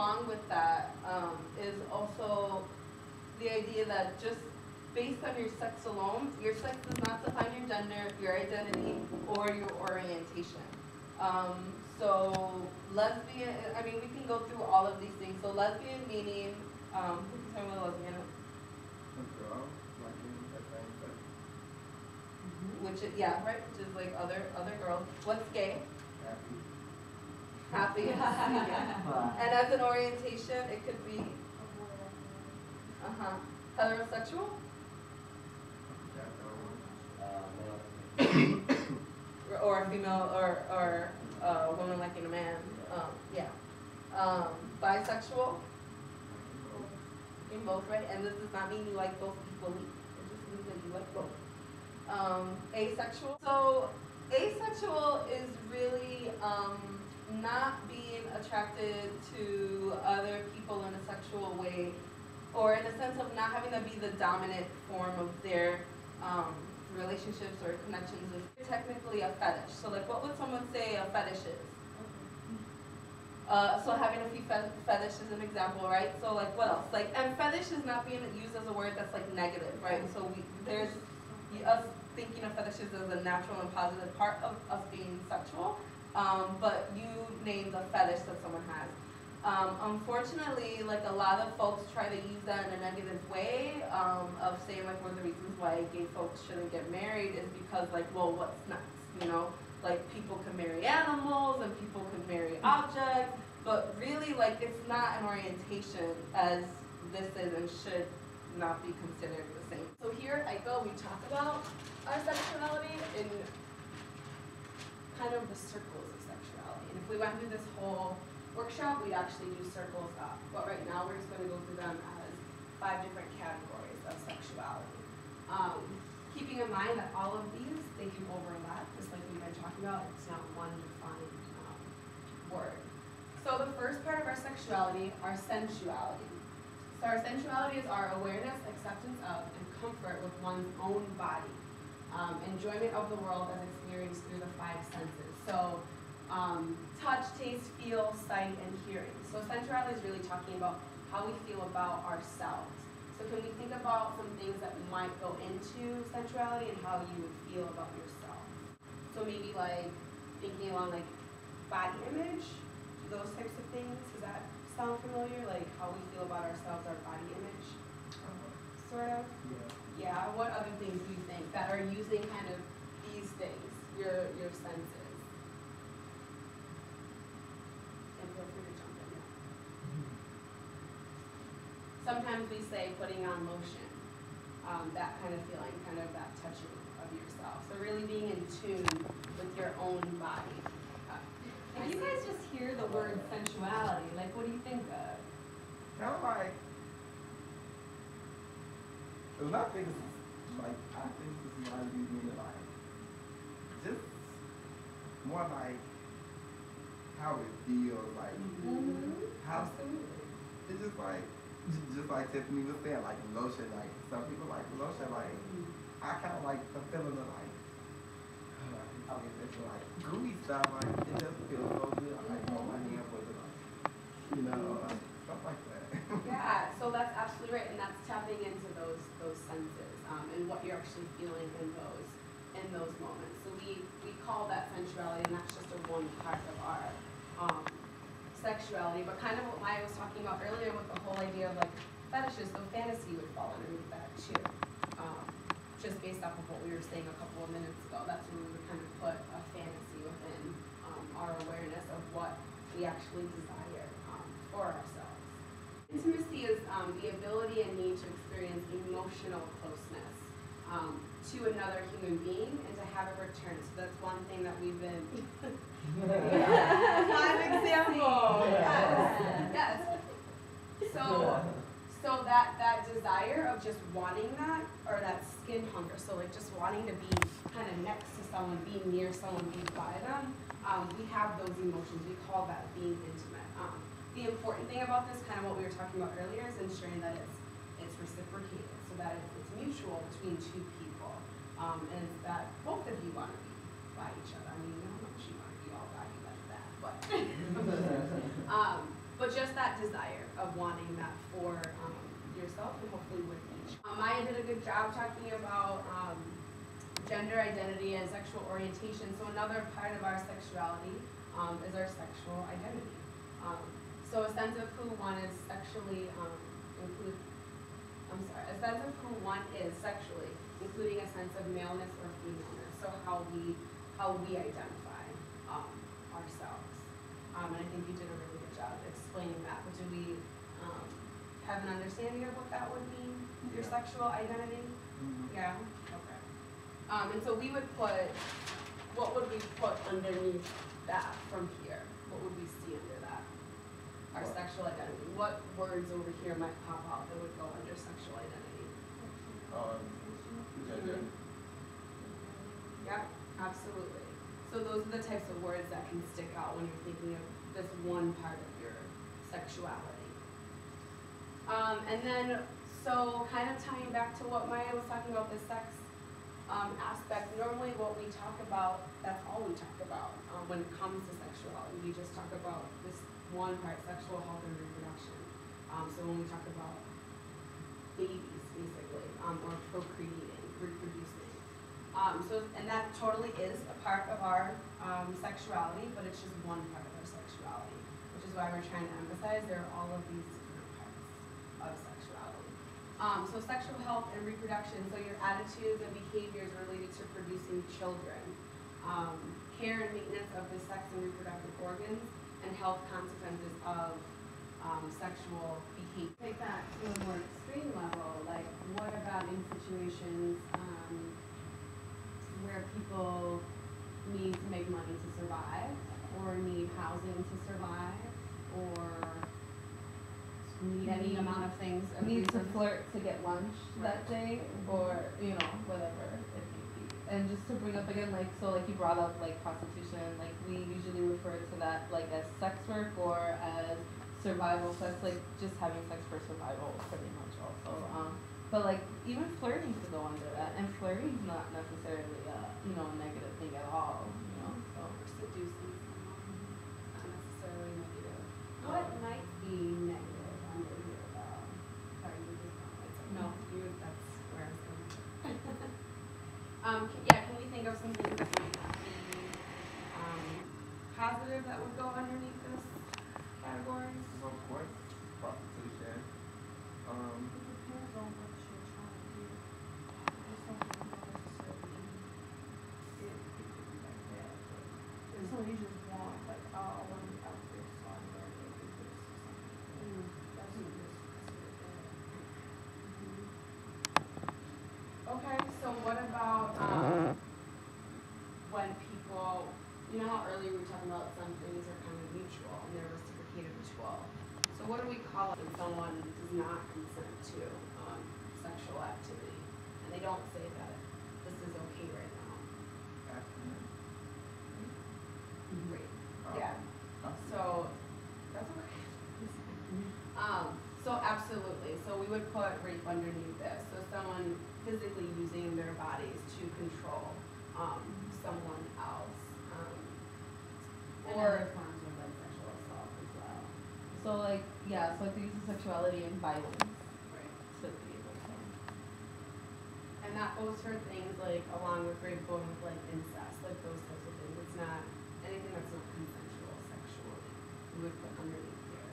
along with that is also the idea that just based on your sex alone, your sex does not define your gender, your identity, or your orientation. So lesbian, I mean, we can go through all of these things. So lesbian meaning, who can tell me what a lesbian is? A girl, like in the same sex. Which is, yeah, right, which is like other girls. What's gay? Happy. Happy. Yeah. And as an orientation, it could be heterosexual. Or a female, or a woman liking a man. Yeah. Bisexual. In both, right? And this does not mean you like both equally. It just means that you like both. Asexual. So asexual is really not being attracted to other people in a sexual way, or in a sense of not having to be the dominant form of their relationships or connections. Is technically a fetish. So like, what would someone say a fetish is? So having a few fetish is an example, right? So like, what else? Like, and fetish is not being used as a word that's like negative, right? So there's us thinking of fetishes as a natural and positive part of us being sexual, but you named a fetish that someone has. Unfortunately, like a lot of folks try to use that in a negative way, of saying like one of the reasons why gay folks shouldn't get married is because like, well, what's next, you know? Like people can marry animals and people can marry objects, but really like it's not an orientation as this is and should not be considered the same. So here at ICO, we talk about our sexuality in kind of the circles of sexuality. And if we went through this whole workshop, we'd actually do circles up. But right now, we're just going to go through them as 5 different categories of sexuality. Keeping in mind that all of these, they can overlap, just like we've been talking about. It's not one defined word. So the first part of our sexuality, our sensuality. So our sensuality is our awareness, acceptance of, and comfort with one's own body. Enjoyment of the world as experienced through the 5 senses. So touch, taste, feel, sight, and hearing. So sensuality is really talking about how we feel about ourselves. So can we think about some things that might go into sensuality and how you would feel about yourself? So maybe like thinking along like body image, those types of things. Does that sound familiar? Like how we feel about ourselves, our body image? Sort of? Yeah. Yeah, what other things do you think that are using kind of these things, your senses? And feel free to jump in. Sometimes we say putting on lotion, that kind of feeling, kind of that touching of yourself. So really being in tune with your own body. If you guys just hear the word sensuality, like what do you think of? Kind of like, because I think this is like, you mean like, just more like how it feels, like, how, it's just like Tiffany was saying, like lotion, like some people like lotion, like, I kind of like the feeling of like, it's like gooey stuff, like it just feels so good. I like hold my hand with it, like, you know, stuff like that. Yeah, so that's absolutely right, and that's tapping into those senses and what you're actually feeling in those moments. So we call that sensuality, and that's just one part of our sexuality. But kind of what Maya was talking about earlier with the whole idea of like fetishes, so fantasy would fall underneath that too. Just based off of what we were saying a couple of minutes ago, that's when we would kind of put a fantasy within our awareness of what we actually desire for ourselves. Intimacy is the ability and need to experience emotional closeness to another human being and to have it return. So that's one thing that we've been. Prime example. Yes. So that desire of just wanting that, or that skin hunger, so like just wanting to be kind of next to someone, be near someone, be by them, we have those emotions. We call that being intimate. The important thing about this, kind of what we were talking about earlier, is ensuring that it's reciprocated, so that it's mutual between 2 people, and it's that both of you want to be by each other. I mean, I don't know if you want to be all by you like that, but just that desire of wanting that for yourself and hopefully with each. Maya did a good job talking about gender identity and sexual orientation. So another part of our sexuality is our sexual identity. So a sense of who one is sexually a sense of who one is sexually, including a sense of maleness or femaleness. So how we identify ourselves. And I think you did a really good job explaining that. But do we have an understanding of what that would mean? Your sexual identity? Mhm. Yeah. Okay. And so we would put, what would we put underneath that from here? What would we see under that? Our sexual identity. What words over here might pop out that would go under sexual identity? Gender. Yeah, absolutely. So those are the types of words that can stick out when you're thinking of this one part of your sexuality. And then, so kind of tying back to what Maya was talking about, the sex aspect, normally what we talk about, that's all we talk about when it comes to sexuality. We just talk about this one part, sexual health and reproduction. So when we talk about babies, basically, or procreating, reproducing. And that totally is a part of our sexuality, but it's just one part of our sexuality, which is why we're trying to emphasize there are all of these different parts of sexuality. So sexual health and reproduction, so your attitudes and behaviors related to producing children, care and maintenance of the sex and reproductive organs, and health consequences of sexual behavior. Take that to a more extreme level, like what about in situations where people need to make money to survive, or need housing to survive, or need any amount of things? Need to flirt to get lunch that day, or, you know, whatever it may be. And just to bring up again, like, so like you brought up like prostitution, like we usually refer to that like as sex work or as survival, so that's like just having sex for survival pretty much also. But like even flirting could go under that, and flirting is not necessarily you know, a negative thing at all, you know, so. Or seducing someone, not necessarily negative. What might be negative under here though? Sorry, you just No, that's where I was going. Can we think of some things that might not be positive that would go underneath this category? Well, of course, prostitution. Depends on what you're trying to do. There's something you don't necessarily need it to be like that, but there's some you just want, like, oh, I want to be out there, so I'm going to do this or something. That's what just considered that. Okay, so what about when people, you know how earlier we were talking about some things are kind of mutual and they're reciprocated as well. So what do we call it when someone does not consent to sexual activity and they don't say that this is okay right now? Abstinence. Great. Yeah. So that's okay. So absolutely. So we would put rape underneath this. So someone physically using their bodies to control someone else. And Or other forms of like sexual assault as well. So like, yeah, so like the use of sexuality and violence right. to be able to. And that goes for things like along with rape, going with like incest, like those types of things. It's not anything that's not consensual sexually. We would put underneath here.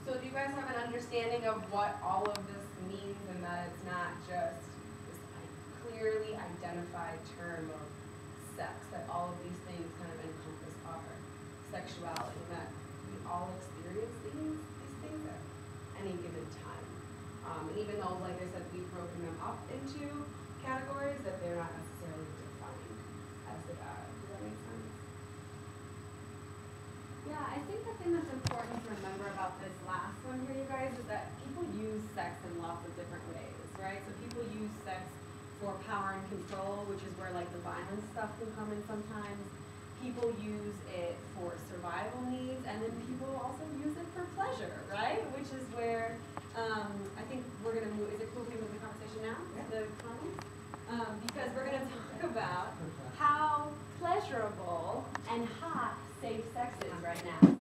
So do you guys have an understanding of what all of this means, and that it's not just this clearly identified term of sex, that all of these things kind of encompass our sexuality, and that we all experience these things at any given time. And even though, like I said, we've broken them up into categories, that they're not necessarily defined as they are. Does that make sense? Yeah, I think the thing that's important to remember about this last one here, you guys, is that people use sex in lots of different ways, right? So people use sex for power and control, which is where like the violence stuff can come in sometimes. People use it for survival needs, and then people also use it for pleasure, right? Which is where I think we're gonna move. Is it cool if we move the conversation now to the comments? Because we're gonna talk about how pleasurable and hot safe sex is right now.